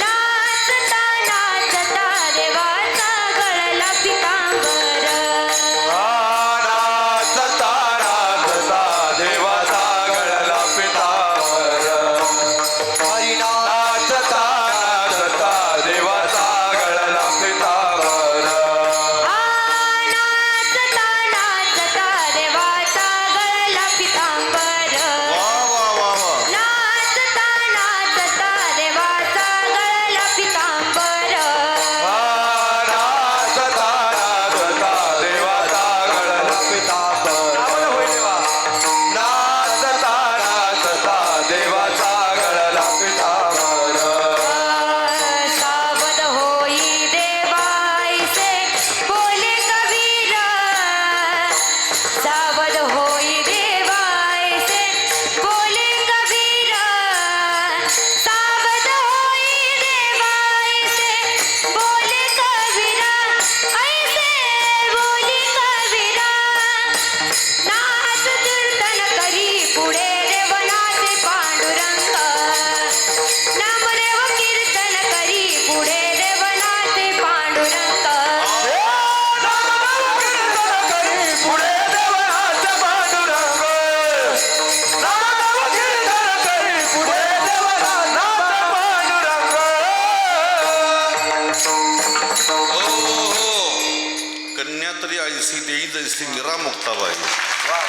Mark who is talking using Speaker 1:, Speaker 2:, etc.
Speaker 1: नाचता नाचता देवाचा गळला पितांबर.
Speaker 2: नाचता नाचता देवाचा गळला पितांबर. हरी नाचता नाचता देवाचा गळला पितांबर.
Speaker 1: नाचता नाचता देवाचा गळला पितांबर.
Speaker 2: वा वा वा वा.
Speaker 1: नाचता नाचता देवाचा गळला पितांबर.
Speaker 2: नाचता नाचता देवाचा गळला पितांबर. नाचता नाचता देवाचा गळला पितांबर.
Speaker 1: सावध होई देवाईसे बोले कबीर. सावध होई देवाईसे बोले कबीर. सावध होई देवाईसे बोले कबीर. ऐसे बोली कबीर. नाच कीर्तन करी पुढे देवनाचे पांडुरंग. नामदेव कीर्तन करी पुढे देवनाचे पांडुरंग.
Speaker 2: पुढे देवनाचे पांडुरंग. नामदेव कीर्तन करी पुढे देवनाचे पांडुरंग.
Speaker 3: हो कन्या तरी ऐसी देई जैसी मीरा मुक्ताबाई. वा